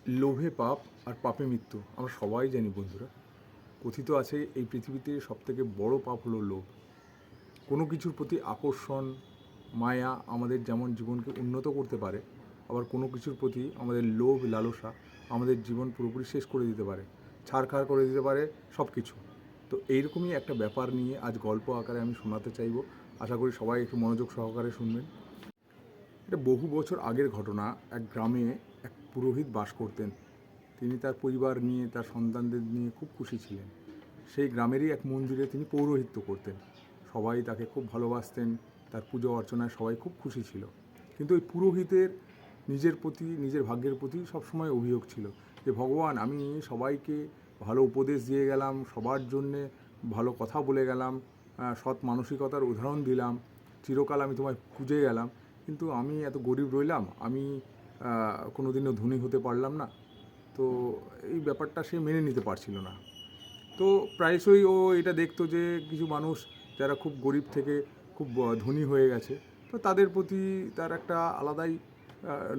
লোভে পাপ আর পাপে মৃত্যু আমরা সবাই জানি বন্ধুরা। কথিত আছে এই পৃথিবীতে সবথেকে বড় পাপ হলো লোভ। কোনো কিছুর প্রতি আকর্ষণ, মায়া আমাদের যেমন জীবনকে উন্নত করতে পারে, আবার কোনো কিছুর প্রতি আমাদের লোভ লালসা আমাদের জীবন পুরোপুরি শেষ করে দিতে পারে, ছাড়খাড় করে দিতে পারে সব কিছু। তো এইরকমই একটা ব্যাপার নিয়ে আজ গল্প আকারে আমি শোনাতে চাইব। আশা করি সবাই একটু মনোযোগ সহকারে শুনবেন। এটা বহু বছর আগের ঘটনা। এক গ্রামে এক পুরোহিত বাস করতেন। তিনি তার পরিবার নিয়ে, তার সন্তানদের নিয়ে খুব খুশি ছিলেন। সেই গ্রামেরই এক মন্দিরে তিনি পৌরোহিত্য করতেন। সবাই তাকে খুব ভালোবাসতেন, তার পুজো অর্চনায় সবাই খুব খুশি ছিল। কিন্তু ওই পুরোহিতের নিজের প্রতি, নিজের ভাগ্যের প্রতি সবসময় অভিযোগ ছিল যে, ভগবান, আমি সবাইকে ভালো উপদেশ দিয়ে গেলাম, সবার জন্যে ভালো কথা বলে গেলাম, সৎ মানসিকতার উদাহরণ দিলাম, চিরকাল আমি তোমায় খুঁজে গেলাম, কিন্তু আমি এত গরিব রইলাম, আমি কোনো দিনও ধনী হতে পারলাম না। তো এই ব্যাপারটা সে মেনে নিতে পারছিল না। তো প্রায়শই ও এটা দেখতো যে কিছু মানুষ যারা খুব গরিব থেকে খুব ধনী হয়ে গেছে, তো তাদের প্রতি তার একটা আলাদাই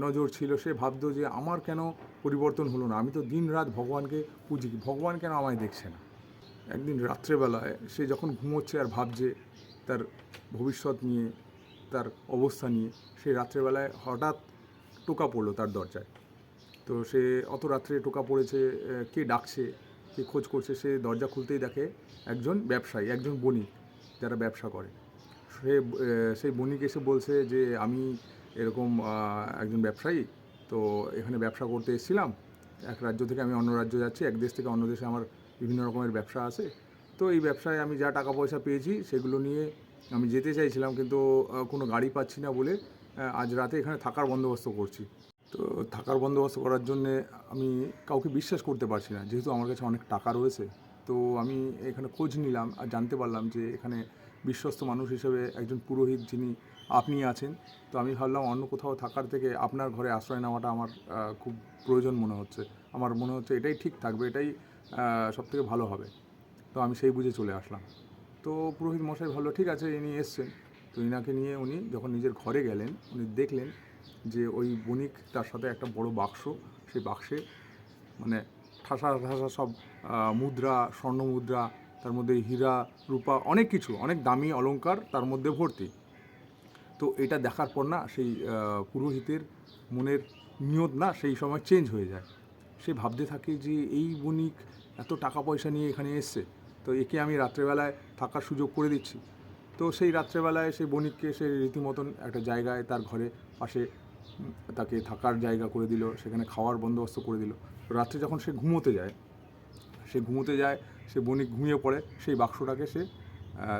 নজর ছিল। সে ভাবতো যে আমার কেন পরিবর্তন হলো না, আমি তো দিন রাত ভগবানকে পুজি, ভগবান কেন আমায় দেখছে না। একদিন রাত্রেবেলায় সে যখন ঘুমোচ্ছে আর ভাবছে তার ভবিষ্যৎ নিয়ে, তার অবস্থা নিয়ে, সেই রাত্রেবেলায় হঠাৎ টোকা পড়লো তার দরজায়। তো সে অত রাত্রে টোকা পড়েছে, কে ডাকছে, কে খোঁজ করছে, সে দরজা খুলতেই দেখে একজন ব্যবসায়ী, একজন বণিক যারা ব্যবসা করে। সেই বণিক এসে বলছে যে, আমি এরকম একজন ব্যবসায়ী, তো এখানে ব্যবসা করতে এসেছিলাম। এক রাজ্য থেকে আমি অন্য রাজ্য যাচ্ছি, এক দেশ থেকে অন্য দেশে আমার বিভিন্ন রকমের ব্যবসা আছে। তো এই ব্যবসায় আমি যা টাকা পয়সা পেয়েছি সেগুলো নিয়ে আমি যেতে চাইছিলাম, কিন্তু কোনো গাড়ি পাচ্ছি না বলে আজ রাতে এখানে থাকার বন্দোবস্ত করছি। তো থাকার বন্দোবস্ত করার জন্যে আমি কাউকে বিশ্বাস করতে পারছি না, যেহেতু আমার কাছে অনেক টাকা রয়েছে। তো আমি এখানে খোঁজ নিলাম আর জানতে পারলাম যে এখানে বিশ্বস্ত মানুষ হিসেবে একজন পুরোহিত যিনি আপনি আছেন। তো আমি ভাবলাম অন্য কোথাও থাকার থেকে আপনার ঘরে আশ্রয় নেওয়াটা আমার খুব প্রয়োজন মনে হচ্ছে। আমার মনে হচ্ছে এটাই ঠিক থাকবে, এটাই সবথেকে ভালো হবে। তো আমি সেই বুঝে চলে আসলাম। তো পুরোহিত মশাই ভাবলো ঠিক আছে, ইনি এসছেন। তো ইনাকে নিয়ে উনি যখন নিজের ঘরে গেলেন, উনি দেখলেন যে ওই বণিক, তার সাথে একটা বড় বাক্স, সেই বাক্সে মানে ঠাসা ঠাসা সব মুদ্রা, স্বর্ণ মুদ্রা, তার মধ্যে হীরা, রূপা, অনেক কিছু, অনেক দামি অলংকার তার মধ্যে ভর্তি। তো এটা দেখার পর না সেই পুরোহিতের মনের নিয়ত না সেই সময় চেঞ্জ হয়ে যায়। সে ভাবতে থাকে যে এই বণিক এত টাকা পয়সা নিয়ে এখানে এসছে, তো একে আমি রাত্রেবেলায় থাকার সুযোগ করে দিচ্ছি। তো সেই রাত্রেবেলায় সেই বণিককে সে রীতিমতন একটা জায়গায় তার ঘরে পাশে তাকে থাকার জায়গা করে দিল, সেখানে খাওয়ার বন্দোবস্ত করে দিল। রাত্রে যখন সে ঘুমোতে যায়, সে বণিক ঘুমিয়ে পড়ে, সেই বাক্সটাকে সে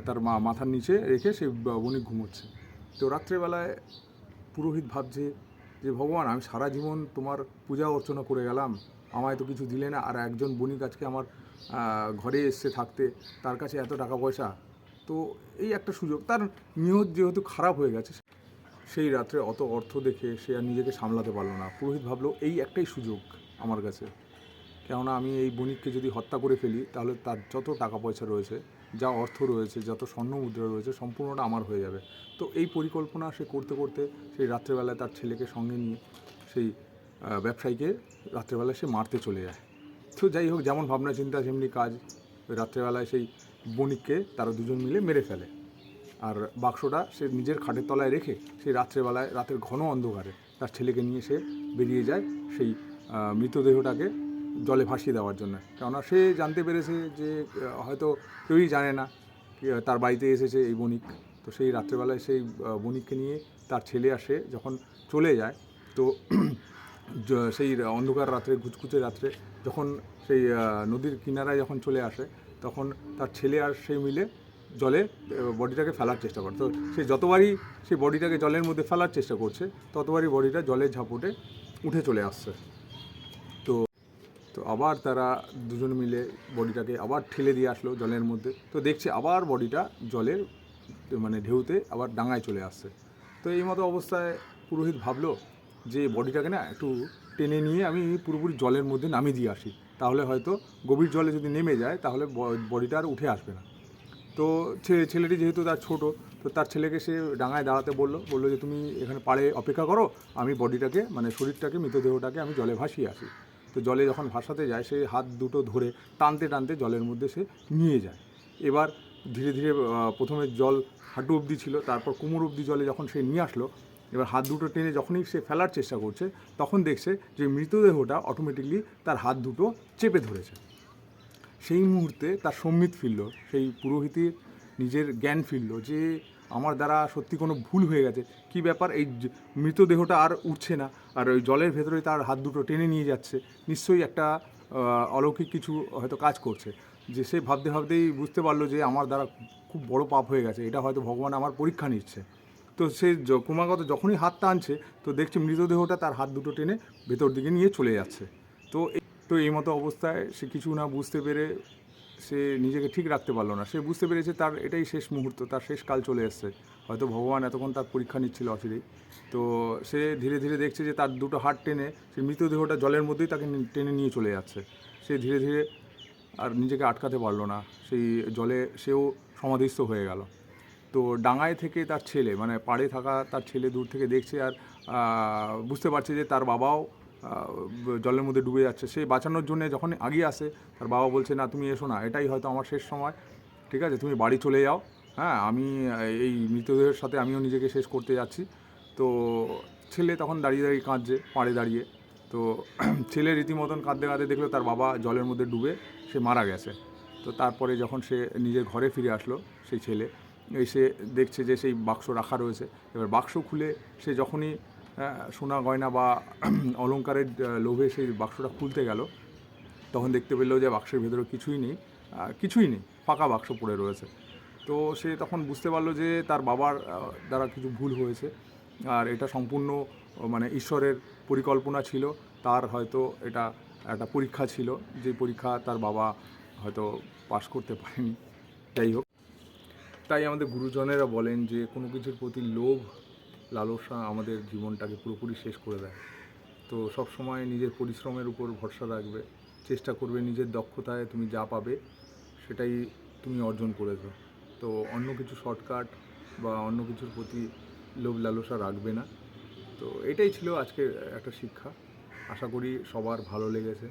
তার মাথার নিচে রেখে সে বণিক ঘুমোচ্ছে। তো রাত্রেবেলায় পুরোহিত ভাবছে যে, ভগবান, আমি সারা জীবন তোমার পূজা অর্চনা করে গেলাম, আমায় তো কিছু দিলে না, আর একজন বণিক আজকে আমার ঘরে এসছে থাকতে, তার কাছে এত টাকা পয়সা। তো এই একটা সুযোগ, তার নিয়ত যেহেতু খারাপ হয়ে গেছে, সেই রাত্রে অত অর্থ দেখে সে আর নিজেকে সামলাতে পারলো না। পুরোহিত ভাবলো এই একটাই সুযোগ আমার কাছে, কেননা আমি এই বণিককে যদি হত্যা করে ফেলি তাহলে তার যত টাকা পয়সা রয়েছে, যা অর্থ রয়েছে, যত স্বর্ণ মুদ্রা রয়েছে, সম্পূর্ণটা আমার হয়ে যাবে। তো এই পরিকল্পনা সে করতে করতে সেই রাত্রেবেলায় তার ছেলেকে সঙ্গে নিয়ে সেই ব্যবসায়ীকে রাত্রেবেলায় সে মারতে চলে যায়। তো যাই হোক, যেমন ভাবনা চিন্তা সেমনি কাজ। ওই রাত্রেবেলায় সেই বণিককে তারা দুজন মিলে মেরে ফেলে। আর বাক্সটা সে নিজের খাটের তলায় রেখে সেই রাত্রেবেলায়, রাতের ঘন অন্ধকারে তার ছেলেকে নিয়ে সে বেরিয়ে যায় সেই মৃতদেহটাকে জলে ভাসিয়ে দেওয়ার জন্য। কেননা সে জানতে পেরেছে যে হয়তো কেউই জানে না তার বাড়িতে এসেছে এই বণিক। তো সেই রাত্রেবেলায় সেই বণিককে নিয়ে তার ছেলে আসে যখন চলে যায়, তো সেই অন্ধকার রাত্রে, ঘুচকুচে রাত্রে যখন সেই নদীর কিনারায় যখন চলে আসে, তখন তার ছেলে আর সে মিলে জলে বডিটাকে ফেলার চেষ্টা করে। তো সে যতবারই সেই বডিটাকে জলের মধ্যে ফেলার চেষ্টা করছে, ততবারই বডিটা জলের ঝাপটে উঠে চলে আসছে। তো তো আবার তারা দুজন মিলে বডিটাকে আবার ঠেলে দিয়ে আসলো জলের মধ্যে। তো দেখছে আবার বডিটা জলের মানে ঢেউতে আবার ডাঙায় চলে আসছে। তো এই মতো অবস্থায় পুরোহিত ভাবলো যে বডিটাকে না একটু টেনে নিয়ে আমি পুরোপুরি জলের মধ্যে নামিয়ে দিয়ে আসি, তাহলে হয়তো গভীর জলে যদি নেমে যায় তাহলে বডিটা আর উঠে আসবে না। তো ছেলেটি যেহেতু তার ছোটো, তো তার ছেলেকে সে ডাঙায় দাঁড়াতে বললো যে তুমি এখানে পাড়ে অপেক্ষা করো, আমি বডিটাকে মানে শরীরটাকে, মৃতদেহটাকে আমি জলে ভাসিয়ে আসি। তো জলে যখন ভাসাতে যায় সেই হাত দুটো ধরে টানতে টানতে জলের মধ্যে সে নিয়ে যায়। এবার ধীরে ধীরে প্রথমে জল হাঁটু অবধি ছিল, তারপর কোমর অবধি জলে যখন সে নিয়ে আসলো, এবার হাত দুটো টেনে যখনই সে ফেলার চেষ্টা করছে তখন দেখছে যে মৃতদেহটা অটোমেটিকলি তার হাত দুটো চেপে ধরেছে। সেই মুহূর্তে তার সম্বিত ফিরল, সেই পুরোহিতের নিজের জ্ঞান ফিরল যে আমার দ্বারা সত্যি কোনো ভুল হয়ে গেছে। কি ব্যাপার, এই মৃতদেহটা আর উঠছে না, আর ওই জলের ভেতরে তার হাত দুটো টেনে নিয়ে যাচ্ছে, নিশ্চয়ই একটা অলৌকিক কিছু হয়তো কাজ করছে। যে সে ভাবতে ভাবতেই বুঝতে পারলো যে আমার দ্বারা খুব বড় পাপ হয়ে গেছে, এটা হয়তো ভগবান আমার পরীক্ষা নিচ্ছে। তো সে ক্রমাগত যখনই হাত টানছে তো দেখছে মৃতদেহটা তার হাত দুটো টেনে ভেতর দিকে নিয়ে চলে যাচ্ছে। তো এই মতো অবস্থায় সে কিছু না বুঝতে পেরে সে নিজেকে ঠিক রাখতে পারলো না। সে বুঝতে পেরেছে তার এটাই শেষ মুহূর্ত, তার শেষ কাল চলে এসছে, হয়তো ভগবান এতক্ষণ তার পরীক্ষা নিচ্ছিল অচিরেই। তো সে ধীরে ধীরে দেখছে যে তার দুটো হাত টেনে সে মৃতদেহটা জলের মধ্যেই তাকে টেনে নিয়ে চলে যাচ্ছে। সে ধীরে ধীরে আর নিজেকে আটকাতে পারলো না, সেই জলে সেও সমাধিস্থ হয়ে গেল। তো ডাঙায় থেকে তার ছেলে, মানে পাড়ে থাকা তার ছেলে দূর থেকে দেখছে আর বুঝতে পারছে যে তার বাবাও জলের মধ্যে ডুবে যাচ্ছে। সে বাঁচানোর জন্য যখন এগিয়ে আসে তার বাবা বলছে, না তুমি এসো না, এটাই হয়তো আমার শেষ সময়, ঠিক আছে তুমি বাড়ি চলে যাও, হ্যাঁ আমি এই মৃতদেহের সাথে আমিও নিজেকে শেষ করতে যাচ্ছি। তো ছেলে তখন দাঁড়িয়ে দাঁড়িয়ে কাঁদছে পাড়ে দাঁড়িয়ে। তো ছেলে রীতিমতন কাঁদতে কাঁদতে দেখলো তার বাবা জলের মধ্যে ডুবে সে মারা গেছে। তো তারপরে যখন সে নিজের ঘরে ফিরে আসলো সেই ছেলে, এসে দেখছে যে সেই বাক্স রাখা রয়েছে। এবার বাক্স খুলে সে যখনই সোনা গয়না বা অলংকারের লোভে সেই বাক্সটা খুলতে গেল, তখন দেখতে পেল যে বাক্সের ভেতরে কিছুই নেই, ফাঁকা বাক্স পড়ে রয়েছে। তো সে তখন বুঝতে পারলো যে তার বাবার দ্বারা কিছু ভুল হয়েছে, আর এটা সম্পূর্ণ মানে ঈশ্বরের পরিকল্পনা ছিল। তার হয়তো এটা একটা পরীক্ষা ছিল, যে পরীক্ষা তার বাবা হয়তো পাশ করতে পারেনি। যাই হোক, তাই আমাদের গুরুজনেরা বলেন যে কোনো কিছুর প্রতি লোভ লালসা আমাদের জীবনটাকে পুরোপুরি শেষ করে দেয়। তো সব সময় নিজের পরিশ্রমের উপর ভরসা রাখবে, চেষ্টা করবে নিজের দক্ষতায় তুমি যা পাবে সেটাই তুমি অর্জন করেছো। তো অন্য কিছু শর্টকাট বা অন্য কিছুর প্রতি লোভ লালসা রাখবে না। তো এটাই ছিল আজকের একটা শিক্ষা। আশা করি সবার ভালো লেগেছে।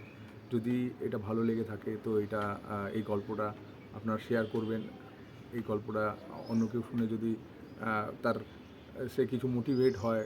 যদি এটা ভালো লেগে থাকে তো এই গল্পটা আপনারা শেয়ার করবেন। এই গল্পটা অন্য কেউ শুনে যদি তার সে কিছু মোটিভেট হয়।